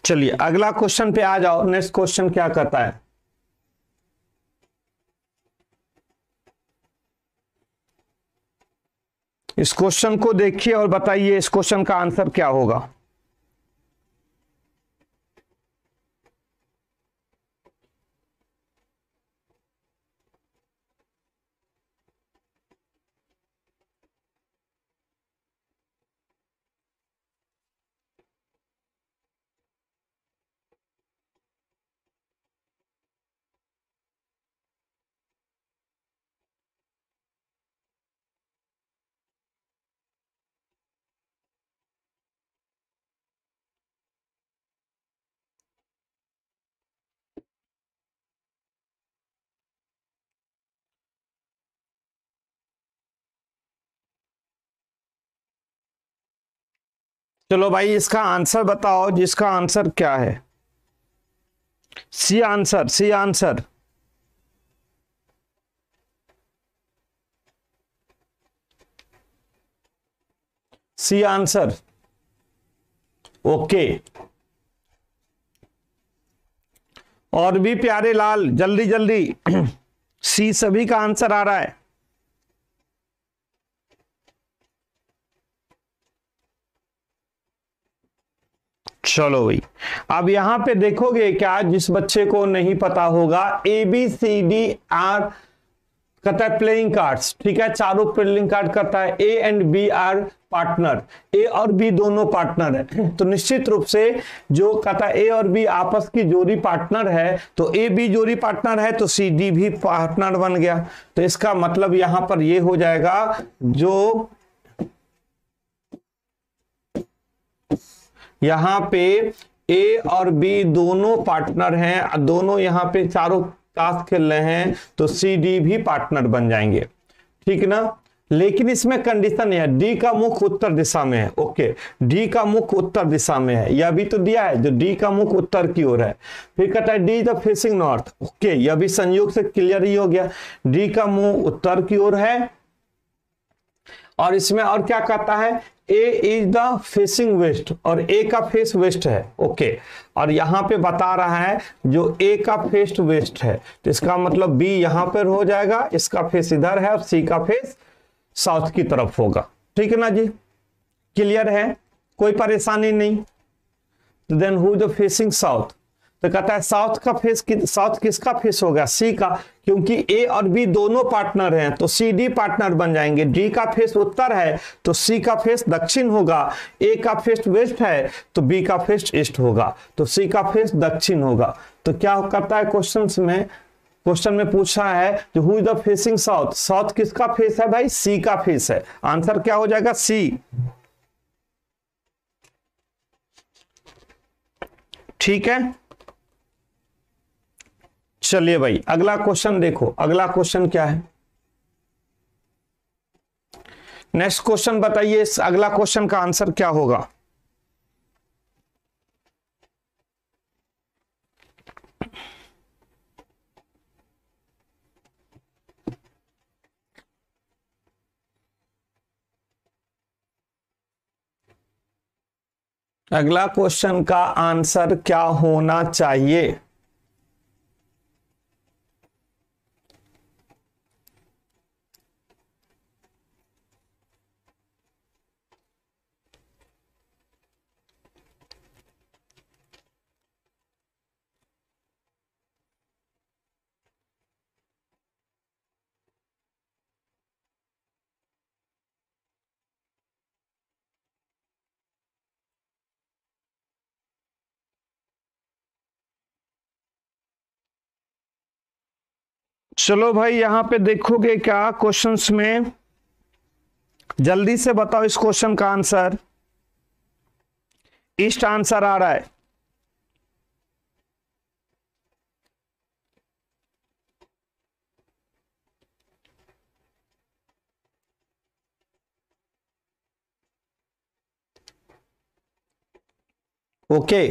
Speaker 1: चलिए अगला क्वेश्चन पे आ जाओ, नेक्स्ट क्वेश्चन क्या कहता है, इस क्वेश्चन को देखिए और बताइए इस क्वेश्चन का आंसर क्या होगा। चलो भाई इसका आंसर बताओ, जिसका आंसर क्या है? C answer, C answer. C answer. Okay, और भी प्यारे लाल जल्दी जल्दी सी सभी का आंसर आ रहा है। चलो भाई, अब यहां पे देखोगे क्या, जिस बच्चे को नहीं पता होगा, A B C D are कहता है प्लेइंग कार्ड्स, ठीक है, चारों प्लेइंग कार्ड करता है, A and B are partner, A और बी दोनों पार्टनर है, तो निश्चित रूप से जो कहता है ए और बी आपस की जोड़ी पार्टनर है, तो ए बी जोड़ी पार्टनर है तो सी डी भी पार्टनर बन गया। तो इसका मतलब यहां पर ये हो जाएगा, जो यहां पे ए और बी दोनों पार्टनर हैं, दोनों यहां पे चारों ताश खेल रहे हैं, तो सी डी भी पार्टनर बन जाएंगे, ठीक ना। लेकिन इसमें कंडीशन है, डी का मुख उत्तर दिशा में है। ओके, डी का मुख उत्तर दिशा में है, यह भी तो दिया है, जो डी का मुख उत्तर की ओर है। फिर कहता है D the facing north. Okay, यह भी संयोग से क्लियर ही हो गया, डी का मुंह उत्तर की ओर है। और इसमें और क्या कहता है, ए इज द फेसिंग वेस्ट, और ए का फेस वेस्ट है। ओके, और यहां पे बता रहा है जो ए का फेस वेस्ट है, तो इसका मतलब बी यहां पर हो जाएगा, इसका फेस इधर है और सी का फेस साउथ की तरफ होगा, ठीक है ना जी, क्लियर है, कोई परेशानी नहीं। तो then who the facing south, तो कहता है साउथ का फेस, साउथ किसका फेस होगा, सी का, क्योंकि ए और बी दोनों पार्टनर हैं तो सी डी पार्टनर बन जाएंगे। डी का फेस उत्तर है तो सी का फेस दक्षिण होगा, ए का फेस वेस्ट है तो बी का फेस ईस्ट होगा, तो सी का फेस दक्षिण होगा। तो क्या करता है क्वेश्चन में पूछा है जो who is the facing south, south किसका फेस है भाई, सी का फेस है, आंसर क्या हो जाएगा, सी, ठीक है। चलिए भाई अगला क्वेश्चन देखो, अगला क्वेश्चन क्या है, नेक्स्ट क्वेश्चन बताइए, इस अगला क्वेश्चन का आंसर क्या होगा। अगला क्वेश्चन का आंसर क्या होना चाहिए। चलो भाई यहां पे देखोगे क्या क्वेश्चंस में, जल्दी से बताओ इस क्वेश्चन का आंसर। ईस्ट आंसर आ रहा है, ओके।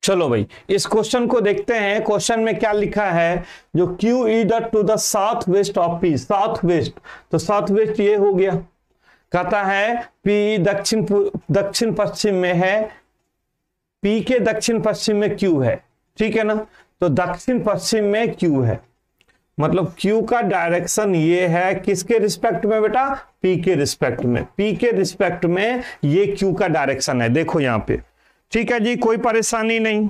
Speaker 1: चलो भाई इस क्वेश्चन को देखते हैं, क्वेश्चन में क्या लिखा है, जो क्यू ईडर to the south west of P, south west, तो साउथ वेस्ट ये हो गया, कहता है पी दक्षिण पश्चिम में है, पी के दक्षिण पश्चिम में क्यू है, ठीक है ना, तो दक्षिण पश्चिम में क्यू है, मतलब क्यू का डायरेक्शन ये है, किसके रिस्पेक्ट में बेटा, पी के रिस्पेक्ट में, पी के रिस्पेक्ट में ये क्यू का डायरेक्शन है, देखो यहां पे, ठीक है जी, कोई परेशानी नहीं,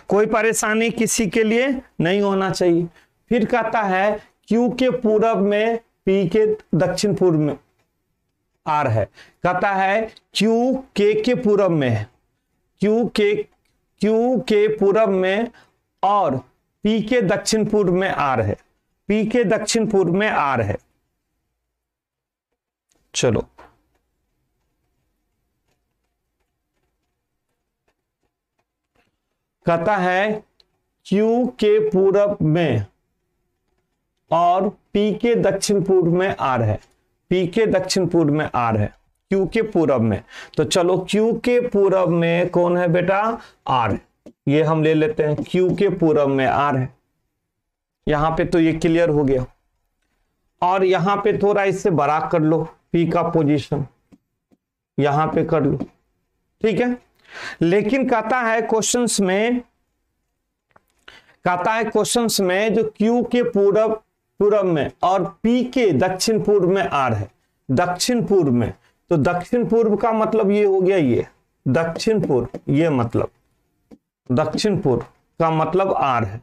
Speaker 1: कोई परेशानी किसी के लिए नहीं होना चाहिए। फिर कहता है क्यू के पूरब में पी के दक्षिण पूर्व में आर है, कहता है क्यू के पूरब में है, क्यू के पूरब में और पी के दक्षिण पूर्व में आर है, पी के दक्षिण पूर्व में आर है, चलो कहता है Q के पूरब में और P के दक्षिण पूर्व में R है। P के दक्षिण पूर्व में R है, Q के पूरब में। तो चलो Q के पूरब में कौन है बेटा? R। ये हम ले लेते हैं, Q के पूरब में R है। यहां पे तो ये क्लियर हो गया। और यहां पे थोड़ा इससे बड़ा कर लो, P का पोजीशन यहां पे कर लो, ठीक है। लेकिन कहता है क्वेश्चंस में जो Q के पूरब में और P के दक्षिण पूर्व में R है, दक्षिण पूर्व में। तो दक्षिण पूर्व का मतलब ये हो गया, ये दक्षिण पूर्व, ये मतलब दक्षिण पूर्व का मतलब R है।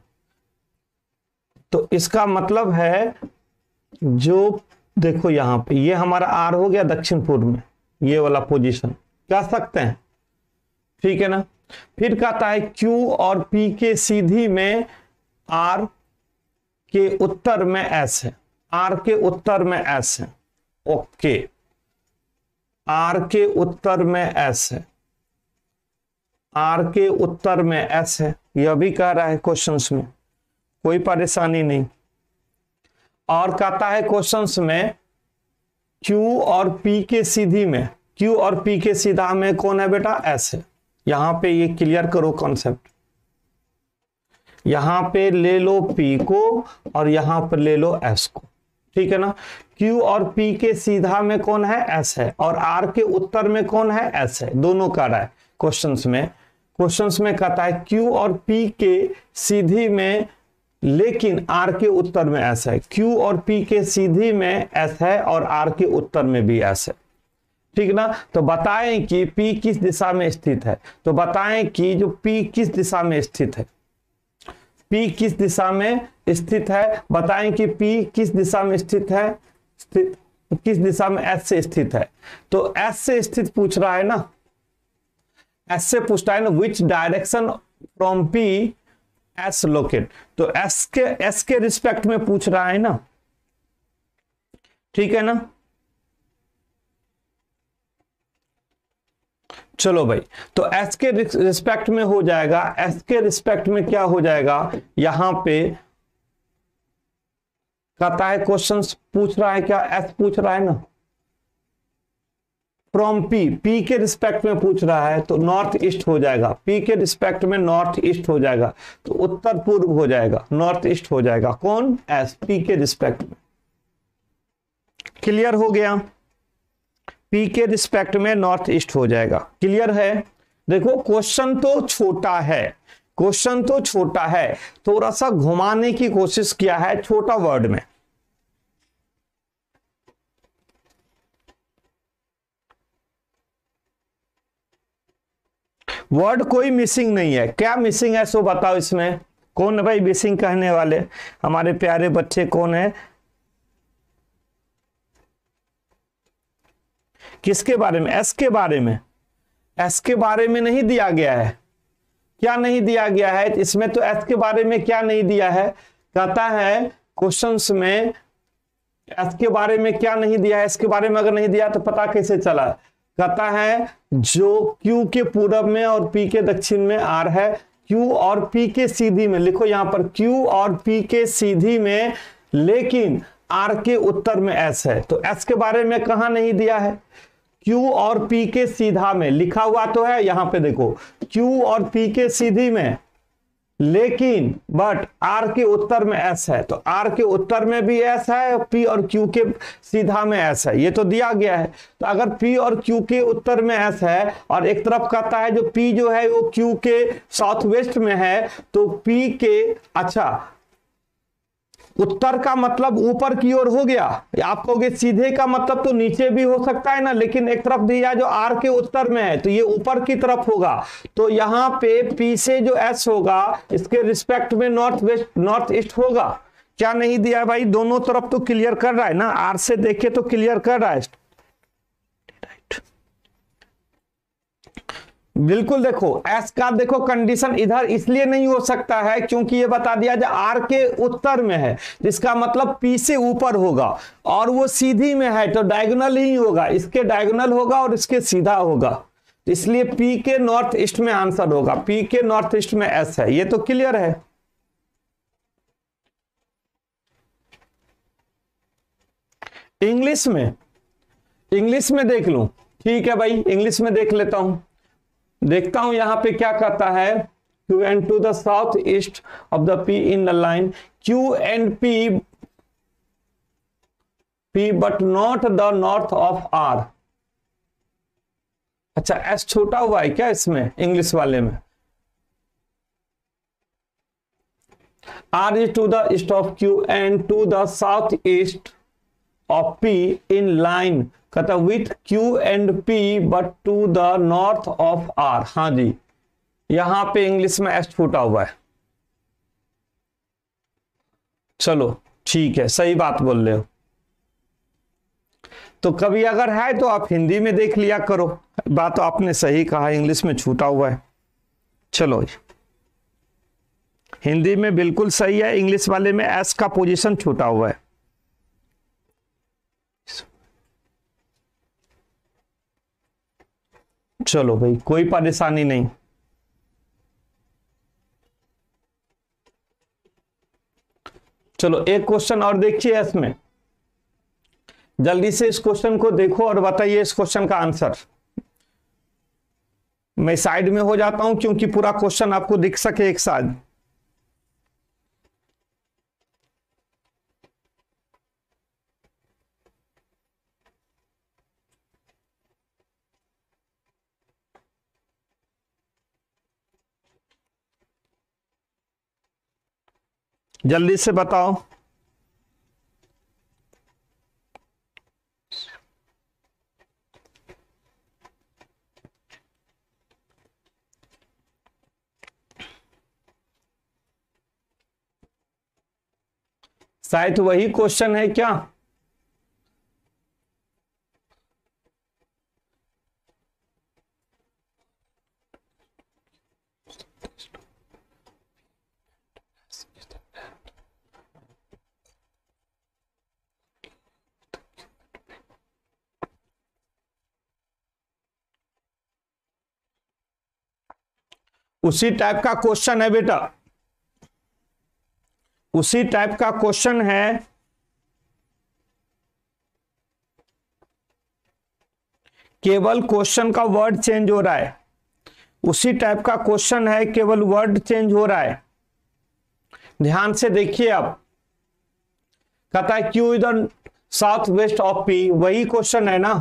Speaker 1: तो इसका मतलब है जो देखो यहां पे ये हमारा R हो गया दक्षिण पूर्व में, ये वाला पोजीशन कह सकते हैं, ठीक है ना। फिर कहता है Q और P के सीधी में R के उत्तर में S है, R के उत्तर में S है, ओके। R के उत्तर में S है, R के उत्तर में S है, यह भी कह रहा है क्वेश्चंस में, कोई परेशानी नहीं। और कहता है क्वेश्चंस में Q और P के सीधी में, Q और P के सीधा में कौन है बेटा? S है। यहां पे ये क्लियर करो कॉन्सेप्ट, यहां पे ले लो P को और यहां पर ले लो S को, ठीक है ना। Q और P के सीधा में कौन है? S है। और R के उत्तर में कौन है? S है। दोनों कह रहा है क्वेश्चंस में कहता है Q और P के सीधी में लेकिन R के उत्तर में S है। Q और P के सीधी में S है और R के उत्तर में भी S है, ठीक ना। तो बताएं कि P किस दिशा में स्थित है। तो बताएं कि जो P किस दिशा में स्थित है, P किस दिशा में स्थित है, बताएं कि P किस दिशा में स्थित है, किस दिशा में S से स्थित है। तो S से स्थित पूछ रहा है ना, S से पूछता है ना, which direction from P S locate. तो S के रिस्पेक्ट में पूछ रहा है ना, ठीक है ना। चलो भाई, तो S के रिस्पेक्ट में हो जाएगा, S के रिस्पेक्ट में क्या हो जाएगा, यहां पे कहता है क्वेश्चंस पूछ रहा है क्या? S पूछ रहा है ना, फ्रॉम P के रिस्पेक्ट में पूछ रहा है, तो नॉर्थ ईस्ट हो जाएगा। P के रिस्पेक्ट में नॉर्थ ईस्ट हो जाएगा, तो उत्तर पूर्व हो जाएगा, नॉर्थ ईस्ट हो जाएगा। कौन? S, P के रिस्पेक्ट में। क्लियर हो गया? P के रिस्पेक्ट में नॉर्थ ईस्ट हो जाएगा। क्लियर है? देखो क्वेश्चन तो छोटा है, क्वेश्चन तो छोटा है, थोड़ा सा घुमाने की कोशिश किया है छोटा वर्ड में। वर्ड कोई मिसिंग नहीं है। क्या मिसिंग है सो बताओ इसमें। कौन भाई मिसिंग कहने वाले? हमारे प्यारे बच्चे कौन है? किसके बारे में? एस के बारे में। एस के बारे में नहीं दिया गया है। क्या नहीं दिया गया है इसमें? तो एस के बारे में क्या नहीं दिया है? कहता है क्वेश्चंस में एस के बारे में क्या नहीं दिया है। एस के बारे में अगर नहीं दिया तो पता कैसे चला? कहता है जो Q के पूरब में और P के दक्षिण में R है, Q और P के सीधी में, लिखो यहां पर Q और P के सीधी में लेकिन R के उत्तर में S है। तो S के बारे में कहां नहीं दिया है? Q और P के सीधा में लिखा हुआ तो है, यहां पे देखो Q और P के सीधी में लेकिन बट R के उत्तर में S है। तो R के उत्तर में भी S है, P और Q के सीधा में S है, ये तो दिया गया है। तो अगर P और Q के उत्तर में S है और एक तरफ कहता है जो P जो है वो Q के साउथ वेस्ट में है, तो P के अच्छा उत्तर का मतलब ऊपर की ओर हो गया। आप कहोगे सीधे का मतलब तो नीचे भी हो सकता है ना, लेकिन एक तरफ दिया जो R के उत्तर में है तो ये ऊपर की तरफ होगा। तो यहां पे P से जो S होगा इसके रिस्पेक्ट में नॉर्थ ईस्ट होगा। क्या नहीं दिया भाई? दोनों तरफ तो क्लियर कर रहा है ना, R से देखे तो क्लियर कर रहा है। बिल्कुल, देखो एस का देखो कंडीशन इधर इसलिए नहीं हो सकता है क्योंकि ये बता दिया जाए आर के उत्तर में है, जिसका मतलब पी से ऊपर होगा और वो सीधी में है तो डायगोनल ही होगा, इसके डायगोनल होगा और इसके सीधा होगा, इसलिए पी के नॉर्थ ईस्ट में आंसर होगा, पी के नॉर्थ ईस्ट में एस है। ये तो क्लियर है। इंग्लिश में देख लूं, ठीक है भाई, इंग्लिश में देख लेता हूं, देखता हूं यहां पे क्या कहता है। Q and to the south east of the P in the line, Q and P but not the north of R। अच्छा, S छोटा हुआ है क्या इसमें, इंग्लिश वाले में? R is to the east of Q and to the south east of P in line, कहता with Q and P but to the north of R। हाँ जी, यहां पे इंग्लिश में एस छूटा हुआ है। चलो ठीक है, सही बात बोल रहे हो। तो कभी अगर है तो आप हिंदी में देख लिया करो, बात तो आपने सही कहा, इंग्लिश में छूटा हुआ है। चलो, हिंदी में बिल्कुल सही है, इंग्लिश वाले में एस का पोजीशन छूटा हुआ है। चलो भाई, कोई परेशानी नहीं। चलो एक क्वेश्चन और देखिए इसमें, जल्दी से इस क्वेश्चन को देखो और बताइए इस क्वेश्चन का आंसर। मैं साइड में हो जाता हूं क्योंकि पूरा क्वेश्चन आपको दिख सके एक साथ। जल्दी से बताओ। शायद वही क्वेश्चन है क्या? उसी टाइप का क्वेश्चन है बेटा, उसी टाइप का क्वेश्चन है। केवल क्वेश्चन का वर्ड चेंज हो रहा है, उसी टाइप का क्वेश्चन है, केवल वर्ड चेंज हो रहा है। ध्यान से देखिए आप, कहता है क्यू इधर साउथ वेस्ट ऑफ पी, वही क्वेश्चन है ना,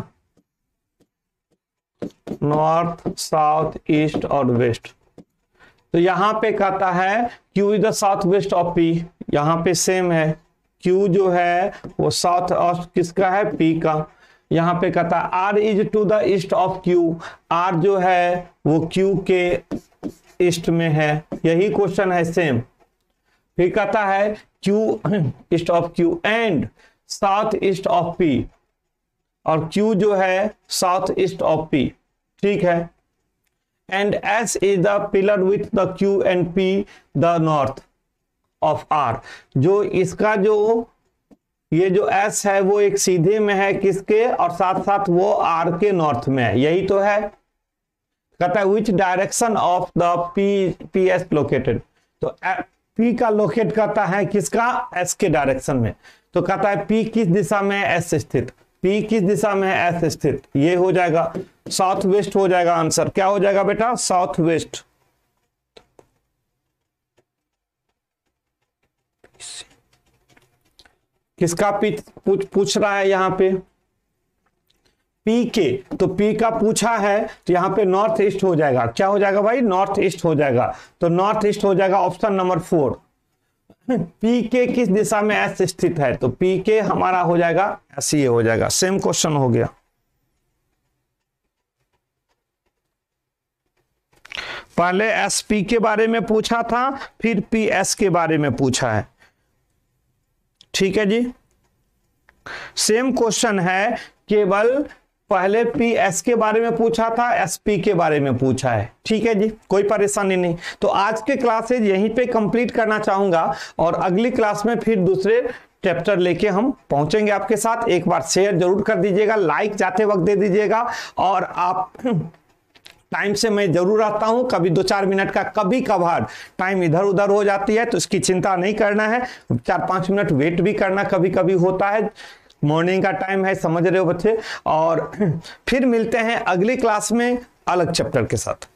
Speaker 1: नॉर्थ साउथ ईस्ट और वेस्ट। तो यहां पे कहता है Q is the south west of P, यहां पे सेम है, क्यू जो है वो साउथ ऑफ किसका है, पी का। यहां पे कहता है R is to the east of Q, आर जो है वो क्यू के ईस्ट में है, यही क्वेश्चन है सेम। फिर कहता है Q east of Q and south east of P, और क्यू जो है साउथ ईस्ट ऑफ पी, ठीक है। And S is the pillar with the Q and P the north of R, जो इसका जो ये जो एस है वो एक सीधे में है किसके, और साथ साथ वो आर के नॉर्थ में है, यही तो है। कहता है which direction of the P S located, तो पी का लोकेट करता है किसका, एस के डायरेक्शन में। तो कहता है पी किस दिशा में है, एस स्थित, पी किस दिशा में है, एस स्थित, ये हो जाएगा साउथ वेस्ट हो जाएगा आंसर। क्या हो जाएगा बेटा, साउथ वेस्ट। किसका पूछ रहा है यहां पे, पी के, तो पी का पूछा है तो यहां पे नॉर्थ ईस्ट हो जाएगा। क्या हो जाएगा भाई, नॉर्थ ईस्ट हो जाएगा, तो नॉर्थ ईस्ट हो जाएगा ऑप्शन नंबर 4। पी के किस दिशा में एस स्थित है, तो पी के हमारा हो जाएगा ऐसे हो जाएगा, सेम क्वेश्चन हो गया। पहले एस पी के बारे में पूछा था, फिर पी एस के बारे में पूछा है, ठीक है जी। सेम क्वेश्चन है, केवल पहले PS के बारे में पूछा था, SP के बारे में पूछा है। ठीक है जी, कोई परेशानी नहीं। तो आज के क्लासेज यहीं पे कंप्लीट करना चाहूंगा और अगली क्लास में फिर दूसरे चैप्टर लेके हम पहुंचेंगे आपके साथ। एक बार शेयर जरूर कर दीजिएगा, लाइक जाते वक्त दे दीजिएगा, और आप टाइम से मैं जरूर आता हूं, कभी 2-4 मिनट का कभी कभार टाइम इधर उधर हो जाती है, तो इसकी चिंता नहीं करना है। 4-5 मिनट वेट भी करना कभी कभी होता है, मॉर्निंग का टाइम है, समझ रहे हो बच्चे। और फिर मिलते हैं अगली क्लास में अलग चैप्टर के साथ।